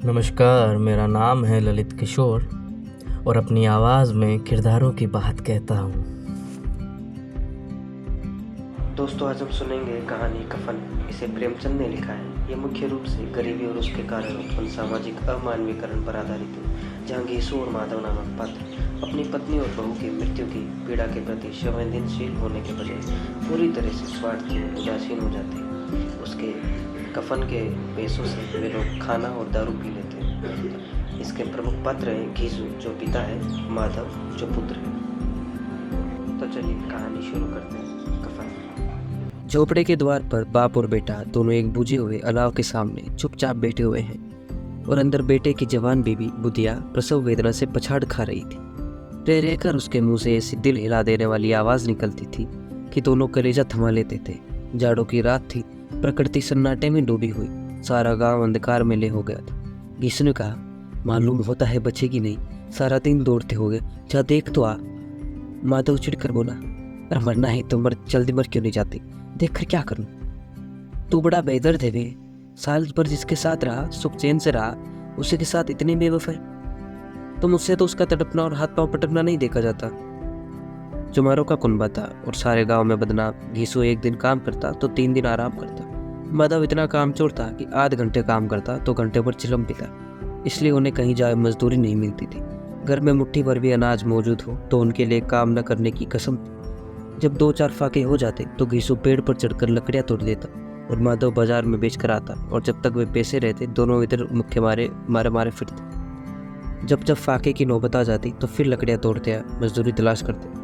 नमस्कार, मेरा नाम है ललित किशोर और अपनी आवाज़ में किरदारों की बात कहता हूँ। दोस्तों, आज हम सुनेंगे कहानी कफन। इसे प्रेमचंद ने लिखा है। ये मुख्य रूप से गरीबी और उसके कारण उत्पन्न सामाजिक अमानवीकरण पर आधारित है, जहाँ घीसू और माधव नामक पात्र अपनी पत्नी और बहू की मृत्यु की पीड़ा के प्रति संवेदनशील होने के बजाय पूरी तरह से स्वार्थी और उदासीन हो जाते हैं। उसके कफन के पैसों से वे लोग खाना और दारू पी लेते हैं। इसके प्रमुख पात्र हैं घीसू जो पिता है, माधव जो पुत्र है। तो चलिए कहानी शुरू करते हैं। कफन। झोपड़े के द्वार पर बाप और बेटा दोनों एक बुझे हुए अलाव के सामने चुपचाप बैठे हुए हैं और अंदर बेटे की जवान बीबी बुधिया प्रसव वेदना से पछाड़ खा रही थी। रह रहकर उसके मुंह से ऐसी दिल हिला देने वाली आवाज निकलती थी कि दोनों कलेजा थमा लेते थे। जाड़ों की रात थी, प्रकृति सन्नाटे में डूबी हुई, सारा गांव अंधकार में ले हो गया था। घीसू ने कहा, मालूम होता है बचेगी नहीं, सारा दिन दौड़ते हो गए, जा देख तो आ। माधव चिढ़कर बोला, अरे मरना है तो मर, जल्दी मर क्यों नहीं जाती, देख कर क्या करूं। तू बड़ा बेदर्द है वे, साल भर जिसके साथ रहा, सुख चैन से रहा, उसी के साथ इतनी बेवफाई। तुम उससे तो उसका तड़पना और हाथ पांव पटकना नहीं देखा जाता। चुमारों का कुनबा था और सारे गांव में बदनाम। घीसू एक दिन काम करता तो 3 दिन आराम करता। माधव इतना कामचोर था कि आध घंटे काम करता तो घंटे भर चिलम पीता, इसलिए उन्हें कहीं जाए मजदूरी नहीं मिलती थी। घर में मुट्ठी भर भी अनाज मौजूद हो तो उनके लिए काम न करने की कसम थी। जब 2-4 फाके हो जाते तो घीसू पेड़ पर चढ़कर लकड़ियां तोड़ लेता और माधव बाजार में बेच कर आता, और जब तक वे पैसे रहते दोनों इधर मुख्य मारे मारे फिरते। जब जब फाके की नौबत आ जाती तो फिर लकड़ियां तोड़ते मजदूरी तलाश करते।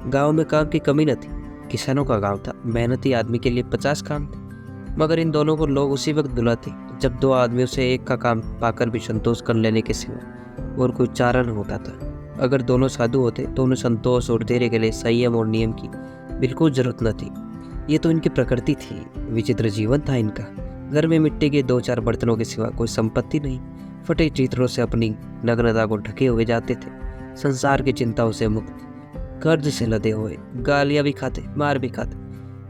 गांव में काम की कमी न थी, किसानों का गांव था, मेहनती आदमी के लिए 50 काम थे, मगर इन दोनों को लोग उसी वक्त बुलाते जब 2 आदमियों से एक का काम पाकर भी संतोष कर लेने के सिवा और कोई चारा न होता था। अगर दोनों साधु होते तो उन्हें संतोष और धैर्य के लिए संयम और नियम की बिल्कुल जरूरत न थी। ये तो इनकी प्रकृति थी, विचित्र जीवन था इनका। घर में मिट्टी के 2-4 बर्तनों के सिवा कोई संपत्ति नहीं। फटे चित्रों से अपनी नग्नता को ढके हुए जाते थे, संसार की चिंताओं से मुक्त, कर्ज से लदे हुए, गालियां भी खाते, मार भी खाते,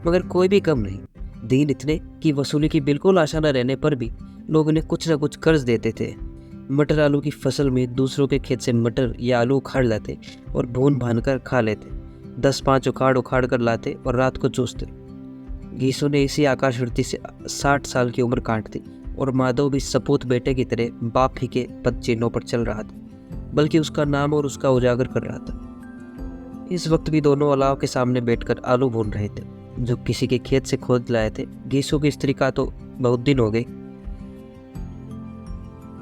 मगर कोई भी कम नहीं। दीन इतने कि वसूली की बिल्कुल आशा न रहने पर भी लोग इन्हें कुछ न कुछ कर्ज देते थे। मटर आलू की फसल में दूसरों के खेत से मटर या आलू उखाड़ लाते और भून भान कर खा लेते। 10-5 उखाड़ कर लाते और रात को चूसते। घीसू ने इसी आकाश वृत्ति से 60 साल की उम्र काट दी और माधव भी सपूत बेटे की तरह बाप ही के पद चिन्हों पर चल रहा था, बल्कि उसका नाम और उसका उजागर कर रहा था। इस वक्त भी दोनों अलाव के सामने बैठकर आलू भून रहे थे, जो किसी के खेत से खोद लाए थे। घीसू की स्त्री का तो बहुत दिन हो गए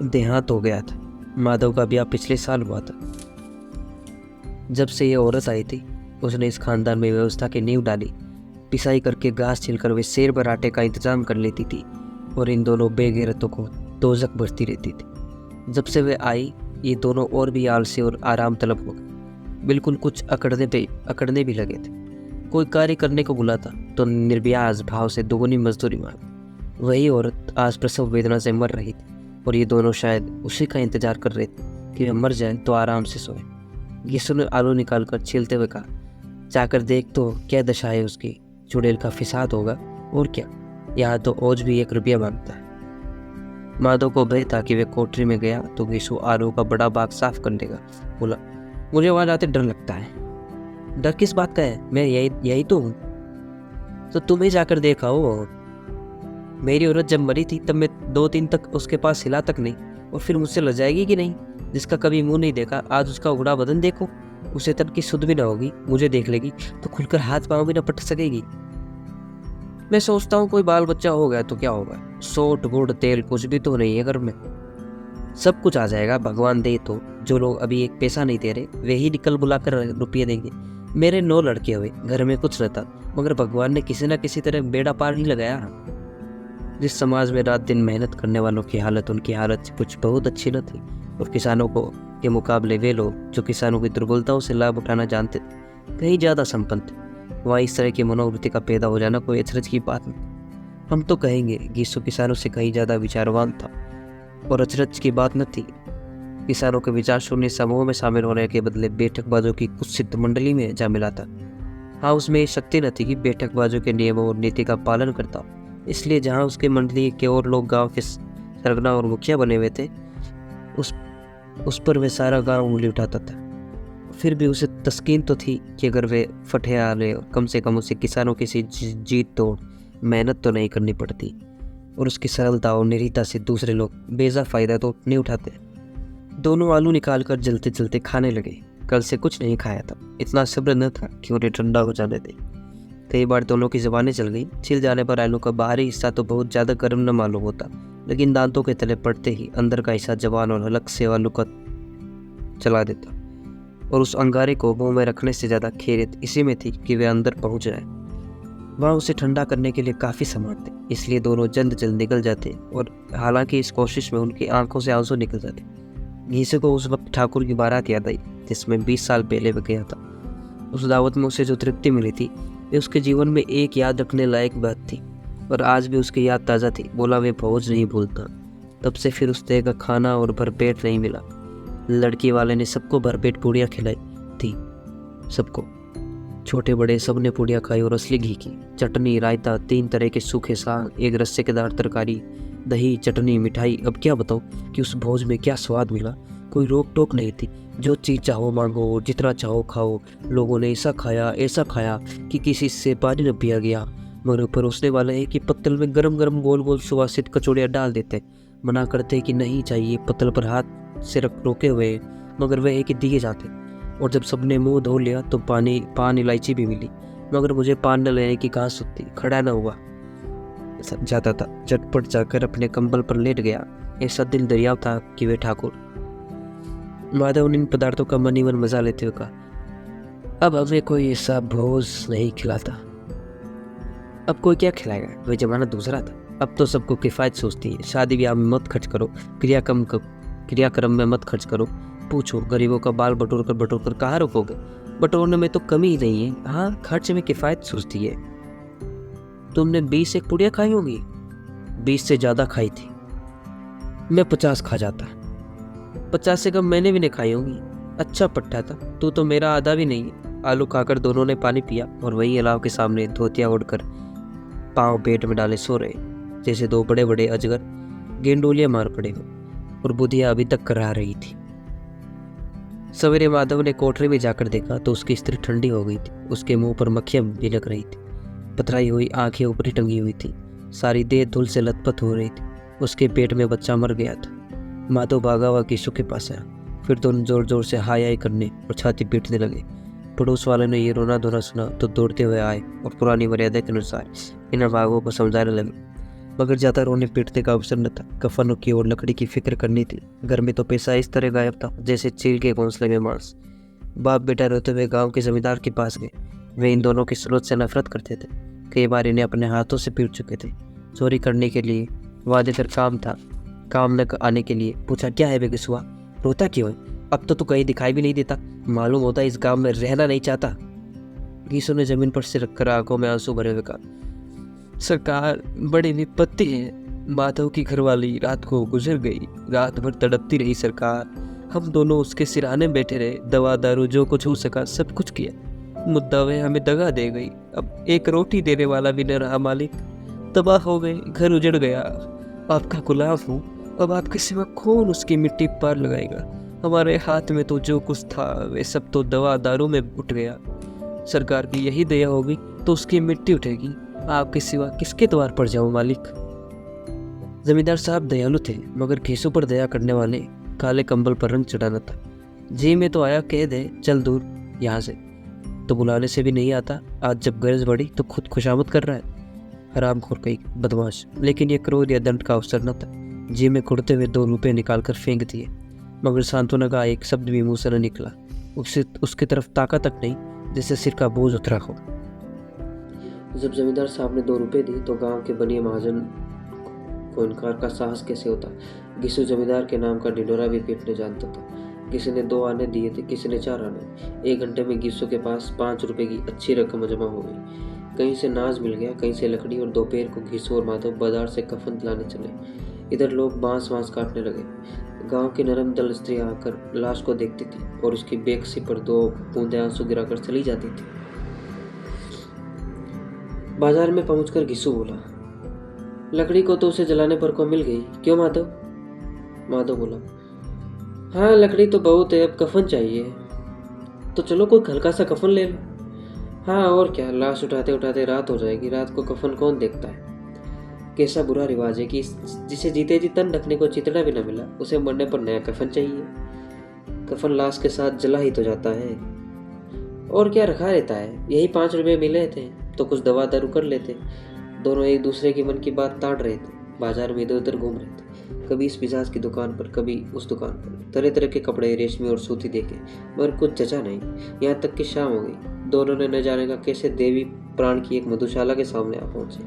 देहांत हो गया था। माधव का ब्याह पिछले साल हुआ था। जब से ये औरत आई थी उसने इस खानदान में व्यवस्था की नींव डाली। पिसाई करके घास छिलकर वे शेर भर आटे का इंतजाम कर लेती थी और इन दोनों बेगैरतों को दोजक बरती रहती थी। जब से वे आई ये दोनों और भी आलसी और आराम तलब हो गए, बिल्कुल कुछ अकड़ने भी लगे थे। कोई कार्य करने को बुलाता तो निर्ब्याज भाव से दोगुनी मजदूरी मांगती। वही औरत आज प्रसव वेदना से मर रही थी और ये दोनों शायद उसी का इंतजार कर रहे थे कि वह मर जाए तो आराम से सोए। घीसू ने आलू निकालकर छीलते हुए कहा, जाकर देख तो क्या दशा है उसकी, चुड़ैल का फिसाद होगा और क्या, यहाँ तो औज भी 1 रुपया मांगता है। माधव को भय था कि वे कोठरी में गया तो घीसू आलू का बड़ा बाग साफ कर देगा। बोला, मुझे वहां जाते डर लगता है। डर किस बात का है, मैं यही तो हूँ। तो तुम ही जाकर देखा हो। मेरी औरत जब मरी थी तब मैं 2 दिन तक उसके पास हिला तक नहीं, और फिर मुझसे लजाएगी कि नहीं। जिसका कभी मुंह नहीं देखा आज उसका उगड़ा बदन देखो, उसे तन की सुध भी ना होगी, मुझे देख लेगी तो खुलकर हाथ पांव भी ना पटक सकेगी। मैं सोचता हूँ कोई बाल बच्चा हो गया तो क्या होगा, सोट गुड़ तेल कुछ भी तो नहीं है घर में, सब कुछ आ जाएगा भगवान दे तो। जो लोग अभी 1 पैसा नहीं दे रहे वे ही निकल बुलाकर रुपये देंगे। मेरे 9 लड़के हुए, घर में कुछ रहता, मगर भगवान ने किसी न किसी तरह बेड़ा पार नहीं लगाया। जिस समाज में रात दिन मेहनत करने वालों की हालत उनकी हालत से कुछ बहुत अच्छी न थी, और किसानों को के मुकाबले वे लोग जो किसानों की दुर्बलताओं से लाभ उठाना जानते थे कहीं ज़्यादा संपन्न थे। वहाँ इस तरह की मनोवृत्ति का पैदा हो जाना कोई अचरज की बात नहीं। हम तो कहेंगे घीसू किसानों से कहीं ज़्यादा विचारवान था और अचरज की बात न थी। किसानों के विचार शून्य समूह में शामिल होने के बदले बैठकबाजों की कुछ सिद्ध मंडली में जा मिला था। हाँ, उसमें ये शक्ति न थी कि बैठकबाजों के नियमों और नीति का पालन करता, इसलिए जहाँ उसके मंडली के और लोग गांव के सरगना और मुखिया बने हुए थे, उस पर वह सारा गांव उंगली उठाता था। फिर भी उसे तस्कीन तो थी कि अगर वे फटे आ रहे और कम से कम उसे किसानों की सी जीत तोड़ मेहनत तो नहीं करनी पड़ती, और उसकी सरलता और निरीता से दूसरे लोग बेजा फ़ायदा तो नहीं उठाते। दोनों आलू निकाल कर जलते जलते खाने लगे। कल से कुछ नहीं खाया था, इतना सब्र न था कि उन्हें ठंडा हो जाने दे। कई बार दोनों की ज़बानें चल गई। छिल जाने पर आलू का बाहरी हिस्सा तो बहुत ज़्यादा गर्म न मालूम होता, लेकिन दांतों के तले पड़ते ही अंदर का हिस्सा जवान और हलक से आलू का चला देता, और उस अंगारे को मुंह में रखने से ज़्यादा खैरियत इसी में थी कि वे अंदर पहुंच जाए। वहाँ उसे ठंडा करने के लिए काफ़ी सामान थे, इसलिए दोनों जल्द जल्द निकल जाते, और हालांकि इस कोशिश में उनकी आंखों से आंसू निकल जाते। घीसे को उस वक्त ठाकुर की बारात याद आई जिसमें 20 साल पहले वह गया था। उस दावत में उसे जो तृप्ति मिली थी वे उसके जीवन में एक याद रखने लायक बात थी, और आज भी उसकी याद ताज़ा थी। बोला वे भोज नहीं भूलता। तब से फिर उस तरह का खाना और भरपेट नहीं मिला। लड़की वाले ने सबको भरपेट पूड़ियाँ खिलाई थी, सबको, छोटे बड़े सब ने पूड़ियाँ खाई, और असली घी की चटनी, रायता, 3 तरह के सूखे साग, एक रस्सेदार तरकारी, दही, चटनी, मिठाई। अब क्या बताऊँ कि उस भोज में क्या स्वाद मिला। कोई रोक टोक नहीं थी, जो चीज़ चाहो मांगो, जितना चाहो खाओ। लोगों ने ऐसा खाया कि किसी से पानी न पिया गया। मगर परोसने वाले हैं कि पत्तल में गरम गरम गोल गोल सुवासित कचौड़ियाँ डाल देते, मना करते कि नहीं चाहिए, पत्तल पर हाथ से रोके हुए, मगर वह है कि दिए जाते। और जब सबने मुंह धो लिया तो पान इलायची भी मिली, मगर मुझे पान न लेने की कहाँ सुनती, खड़ा न हुआ जाता था। झटपट जाकर अपने कंबल पर लेट गया। ऐसा दिल दरियाव था कि वे ठाकुर। माधव ने इन पदार्थों का मन ही मन मजा लेते हुए कहा, अब हमें कोई ऐसा भोज नहीं खिलाता। अब कोई क्या खिलाएगा, वह जमाना दूसरा था। अब तो सबको किफ़ायत सोचती है। शादी ब्याह में मत खर्च करो, क्रियाक्रम में मत खर्च करो। पूछो गरीबों का बाल बटोर कर कहाँ रोकोगे? बटोरने में तो कमी ही नहीं है। हाँ, खर्च में किफ़ायत सोचती है। तुमने 20 एक पुड़िया खाई होगी? 20 से ज़्यादा खाई थी। मैं 50 खा जाता। 50 से कम मैंने भी नहीं खाई होंगी। अच्छा पट्टा था, तू तो मेरा आधा भी नहीं है। आलू खाकर दोनों ने पानी पिया, और वही अलाव के सामने धोतिया ओढ़कर पाँव पेट में डाले सो रहे, जैसे 2 बड़े बड़े अजगर गेंडोलियाँ मार पड़े हो। और बुधिया अभी तक करा रही थी। सवेरे माधव ने कोठरी में जाकर देखा तो उसकी स्त्री ठंडी हो गई थी। उसके मुंह पर मक्खियाँ बिलक रही थी, पथराई हुई आंखें ऊपरी टंगी हुई थी, सारी देह धूल से लथपथ हो रही थी। उसके पेट में बच्चा मर गया था। माधव भागा हुआ कीशु के पास आया। फिर दोनों जोर जोर से हाय हाय करने और छाती पीटने लगे। पड़ोस वाले ने ये रोना धोना सुना तो दौड़ते हुए आए और पुरानी मर्यादा के अनुसार इन भागों को समझाने लगे, मगर ज़्यादा रोने पीटने का अवसर न था। कफनों की और लकड़ी की फिक्र करनी थी। घर में तो पैसा इस तरह गायब था जैसे चील के घोंसले में मांस। बाप बेटा रोते हुए गांव के जमींदार के पास गए। वे इन दोनों की स्रोत से नफरत करते थे। कई बार इन्हें अपने हाथों से पीट चुके थे। चोरी करने के लिए वादे कर काम न आने के लिए पूछा, क्या है बेगुसुआ, रोता क्यों है? अब तो तू कहीं दिखाई भी नहीं देता। मालूम होता इस गांव में रहना नहीं चाहता। गीसू ने जमीन पर सिर रखकर आंखों में आंसू भरे हुए कहा, सरकार बड़ी विपत्ति है। माधव की घरवाली रात को गुजर गई। रात भर तड़पती रही सरकार। हम दोनों उसके सिराने बैठे रहे, दवा दारू जो कुछ हो सका सब कुछ किया। मुद्दा वे हमें दगा दे गई। अब एक रोटी देने वाला भी न रहा मालिक। तबाह हो गए, घर उजड़ गया। आपका गुलाम हूँ, अब आपके सिवा कौन उसकी मिट्टी पार लगाएगा? हमारे हाथ में तो जो कुछ था वे सब तो दवा दारू में उठ गया। सरकार की यही दया होगी तो उसकी मिट्टी उठेगी। आपके सिवा किसके द्वार पर जाऊं मालिक? जमींदार साहब दयालु थे, मगर घीसू पर दया करने वाले काले कंबल पर रंग चढ़ाना था। जी में तो आया, कह दे चल दूर यहाँ से, तो बुलाने से भी नहीं आता। आज जब गरज बढ़ी तो खुद खुशामद कर रहा है। हरामखोर कहीं बदमाश। लेकिन यह क्रोध या दंड का अवसर न था। जी में कुड़ते हुए 2 रुपये निकाल कर फेंक दिए, मगर सांत्वना का एक शब्द भी मुंह से न निकला। उसकी तरफ ताका तक नहीं, जैसे सिर का बोझ उतरा हो। जब जमींदार साहब ने 2 रुपये दिए तो गांव के बनिए महाजन को इनकार का साहस कैसे होता। घीसू जमींदार के नाम का ढिंढोरा भी पीटने जानता था। किसी ने 2 आने दिए थे, किसी ने 4 आने। 1 घंटे में घीसू के पास 5 रुपये की अच्छी रकम जमा हो गई। कहीं से नाज मिल गया, कहीं से लकड़ी, और दोपहर को घीसू और माधव बाजार से कफन लाने चले। इधर लोग बांस काटने लगे। गांव की नरम दल स्त्री आकर लाश को देखती थी और उसकी बेकसी पर 2 बूंदे आंसू गिराकर चली जाती थी। बाजार में पहुंचकर घीसू बोला, लकड़ी को तो उसे जलाने पर को मिल गई, क्यों माधव? माधव बोला, हाँ लकड़ी तो बहुत है, अब कफन चाहिए। तो चलो कोई हल्का सा कफन ले लो। हाँ और क्या, लाश उठाते उठाते रात हो जाएगी, रात को कफन कौन देखता है। कैसा बुरा रिवाज है कि जिसे जीते जी तन रखने को चितड़ा भी न मिला, उसे मरने पर नया कफन चाहिए। कफन लाश के साथ जला ही तो जाता है, और क्या रखा रहता है। यही 5 रुपए मिले थे तो कुछ दवा दारू कर लेते। दोनों एक दूसरे के मन की बात ताड़ रहे थे, बाजार में इधर उधर घूम रहे थे, कभी इस मिजाज की दुकान पर, कभी उस दुकान पर, तरह तरह के कपड़े रेशमी और सूती देखे, मगर कुछ जचा नहीं। यहाँ तक कि शाम हो गई, दोनों ने न जाने का कैसे देवी प्राण की एक मधुशाला के सामने आ पहुंचे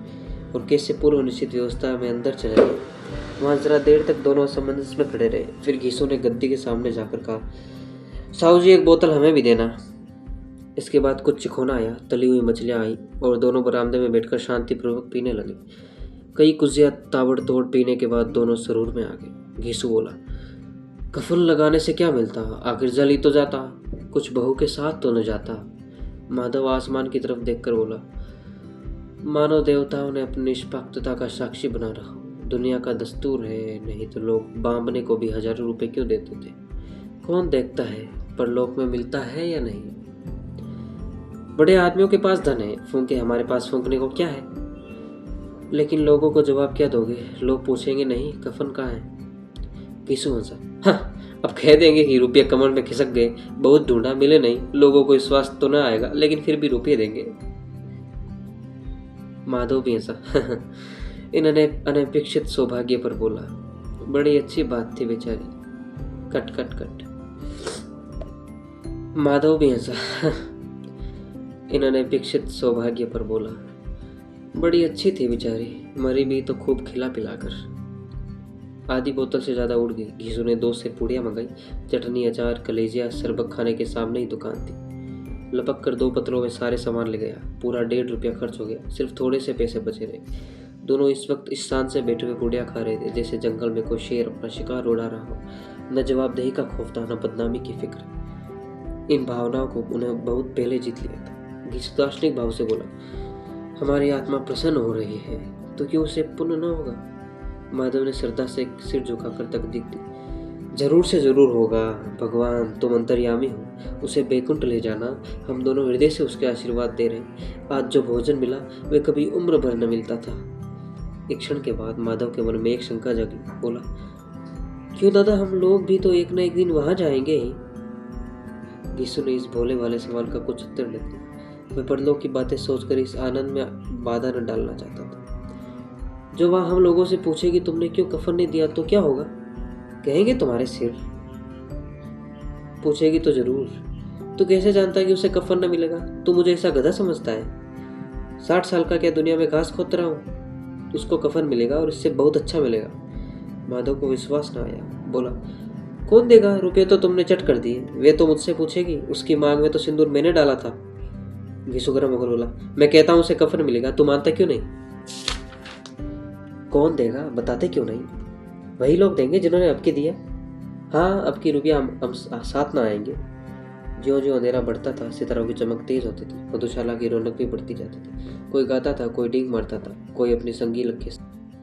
और कैसे पूर्व निश्चित व्यवस्था में अंदर चले गए। वहां जरा देर तक दोनों असमंजस में खड़े रहे। फिर घीसू ने गद्दी के सामने जाकर कहा, साहू जी एक बोतल हमें भी देना। इसके बाद कुछ चिखोना आया, तली हुई मछलियां आई और दोनों बरामदे में बैठकर शांतिपूर्वक पीने लगे। कई कुजिया ताबड़तोड़ पीने के बाद दोनों सरूर में आ गए। घीसू बोला, कफन लगाने से क्या मिलता, आखिर जल ही तो जाता, कुछ बहू के साथ तो न जाता। माधव आसमान की तरफ देखकर बोला, मानव देवताओं ने अपनी निष्पक्षता का साक्षी बना रखा, दुनिया का दस्तूर है, नहीं तो लोग बांबने को भी 1000 रुपए क्यों देते थे। कौन देखता है परलोक में मिलता है या नहीं। बड़े आदमियों के पास धन है, फूंके, हमारे पास फूंकने को क्या है। लेकिन लोगों को जवाब क्या दोगे, लोग पूछेंगे नहीं कफन कहाँ है। घीसू हंसा, हाँ अब कह देंगे कि रुपये कमर में खिसक गए, बहुत ढूंढा मिले नहीं, लोगों को विश्वास तो ना आएगा, लेकिन फिर भी रुपये देंगे। माधव भी हंसा, इन्होंने अनपेक्षित सौभाग्य पर बोला, बड़ी अच्छी बात थी बेचारी, कट कट कट। माधव भी हंसा, इन्होंने अनपेक्षित सौभाग्य पर बोला, बड़ी अच्छी थी बेचारी, मरी भी तो खूब खिला पिलाकर। आधी बोतल से ज्यादा उड़ गई। घीसू ने 2 से पूड़ियाँ मंगाई, चटनी, अचार, कलेजिया, शरबत खाने के सामने ही दुकान थी। लपक कर 2 पत्रों में सारे सामान ले गया। पूरा 1.5 रुपया खर्च हो गया, सिर्फ थोड़े से पैसे बचे रहे। दोनों इस वक्त इस शान से बैठे हुए पूड़ियाँ खा रहे थे जैसे जंगल में कोई शेर अपना शिकार उड़ा रहा हो। न जवाबदेही का खौफ था, न बदनामी की फिक्र। इन भावनाओं को उन्हें बहुत पहले जीत लिया था। घीसू दार्शनिक भाव से बोला, हमारी आत्मा प्रसन्न हो रही है तो क्यों उसे पुण्य न होगा। माधव ने श्रद्धा से सिर झुकाकर तकदीक दी, जरूर से जरूर होगा। भगवान तुम अंतर्यामी हो, उसे बैकुंठ ले जाना। हम दोनों हृदय से उसके आशीर्वाद दे रहे। आज जो भोजन मिला वह कभी उम्र भर न मिलता था। एक क्षण के बाद माधव के मन में एक शंका जागी। बोला, क्यों दादा, हम लोग भी तो एक न एक दिन वहां जाएंगे ही। घीसू ने इस भोले वाले सवाल का कुछ उत्तर नहीं दिया। वह परलोक की बातें सोचकर इस आनंद में बाधा न डालना चाहता था। जो वहां हम लोगों से पूछेगी तुमने क्यों कफन नहीं दिया तो क्या होगा, कहेंगे तुम्हारे सिर। पूछेगी तो जरूर, तू कैसे जानता है कि उसे कफन न मिलेगा। तू मुझे ऐसा गधा समझता है। 60 साल का क्या दुनिया में घास खोद रहा हूँ। उसको कफन मिलेगा और इससे बहुत अच्छा मिलेगा। माधव को विश्वास न आया। बोला, कौन देगा, रुपये तो तुमने चट कर दिए। वे तो मुझसे पूछेगी, उसकी मांग में तो सिंदूर मैंने डाला था। घीसू गर्म होकर बोला, मैं कहता हूँ उसे कफन मिलेगा, तू मानता क्यों नहीं। कौन देगा, बताते क्यों नहीं। वही लोग देंगे जिन्होंने अब की दिया। हाँ अब की रुपया हम साथ ना आएंगे। ज्यों ज्यों अंधेरा बढ़ता था सितारों की चमक तेज होती थी, मधुशाला की रौनक भी बढ़ती जाती थी। कोई गाता था, कोई डींग मारता था, कोई अपनी संगी लड़के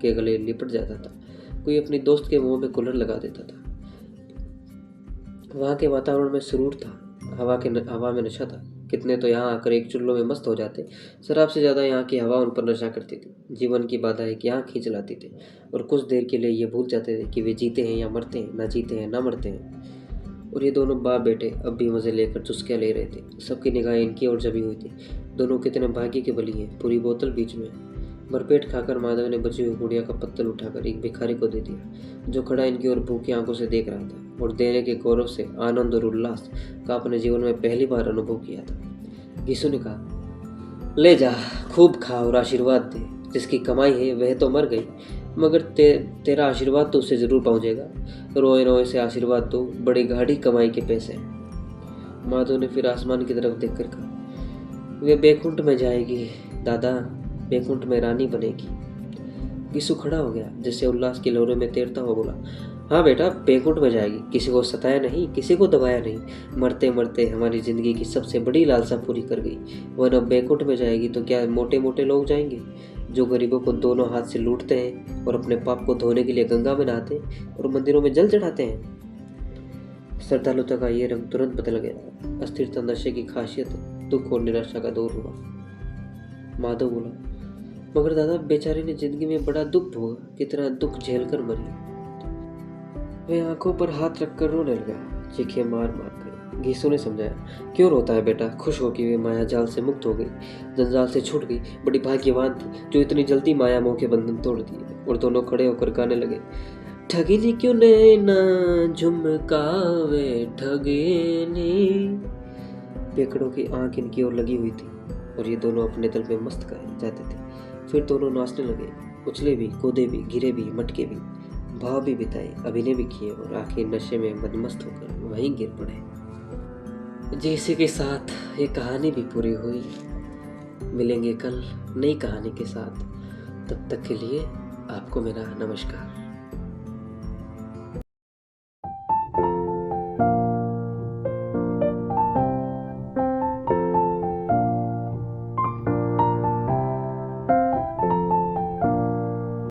के गले लिपट जाता था, कोई अपनी दोस्त के मुंह में कूलर लगा देता था। वहाँ के वातावरण में सुरूर था, हवा में नशा था। कितने तो यहाँ आकर एक चुल्लों में मस्त हो जाते। शराब से ज़्यादा यहाँ की हवा उन पर नशा करती थी। जीवन की बाधाएं यहाँ खींच लाती थी और कुछ देर के लिए ये भूल जाते थे कि वे जीते हैं या मरते हैं, ना जीते हैं ना मरते हैं। और ये दोनों बाप बेटे अब भी मज़े लेकर चुस्कियाँ ले रहे थे। सबकी निगाहें इनकी ओर जमी हुई थी। दोनों कितने भाग्य के बली हैं। पूरी बोतल बीच में। भरपेट खाकर माधव ने बची हुई गुड़िया का पत्तल उठाकर एक भिखारी को दे दिया, जो खड़ा इनकी ओर भूखी आंखों से देख रहा था और देने के गौरव से, आनंद और उल्लास का अपने जीवन में पहली बार अनुभव किया था। घीसू ने कहा, ले जा, खूब खा और आशीर्वाद दे। जिसकी कमाई है वह तो मर गई, मगर तेरा आशीर्वाद तो उससे जरूर पहुंचेगा। रोए रोए से आशीर्वाद दो, बड़ी गाढ़ी कमाई के पैसे। माधव ने फिर आसमान की तरफ देखकर कहा, वे बैकुंठ में जाएगी दादा, बैकुंठ में रानी बनेगी। घीसू खड़ा हो गया, जिससे उल्लास की लहरों में तैरता हुआ बोला, हाँ बेटा, बैकुंठ में जाएगी। किसी को सताया नहीं, किसी को दबाया नहीं। मरते मरते हमारी जिंदगी की सबसे बड़ी लालसा पूरी कर गई। वरना बैकुंठ में जाएगी तो क्या मोटे मोटे लोग जाएंगे, जो गरीबों को दोनों हाथ से लूटते हैं और अपने पाप को धोने के लिए गंगा में नहाते और मंदिरों में जल चढ़ाते हैं। श्रद्धालुता का ये रंग तुरंत बदल गया। अस्थिरता नशे की खासियत है, दुख और निराशा का दौर हुआ। माधव बोला, मगर दादा बेचारे ने जिंदगी में बड़ा दुख भोगा, कितना दुख झेल कर मरी। वह आंखों पर हाथ रखकर रोने लगा, चीखें मार मार कर। घीसू ने समझाया, क्यों रोता है बेटा, खुश हो कि वे माया जाल से मुक्त हो गई, जंजाल से छूट गई, बड़ी भाग्यवान थी जो इतनी जल्दी माया मोह के बंधन तोड़ दिए। और दोनों खड़े होकर गाने लगे, ठगिनी क्यों नैना झुमकावे ठगिनी। पेकड़ों की आंख इनकी ओर लगी हुई थी और ये दोनों अपने दल में मस्त गाए जाते थे। फिर दोनों नाचने लगे, उछले भी, कूदे भी, गिरे भी, मटके भी, भाव भी बिताए, अभिनय भी किए और आखिर नशे में मदमस्त होकर वहीं गिर पड़े। जैसे के साथ ये कहानी भी पूरी हुई। मिलेंगे कल नई कहानी के साथ, तब तक के लिए आपको मेरा नमस्कार।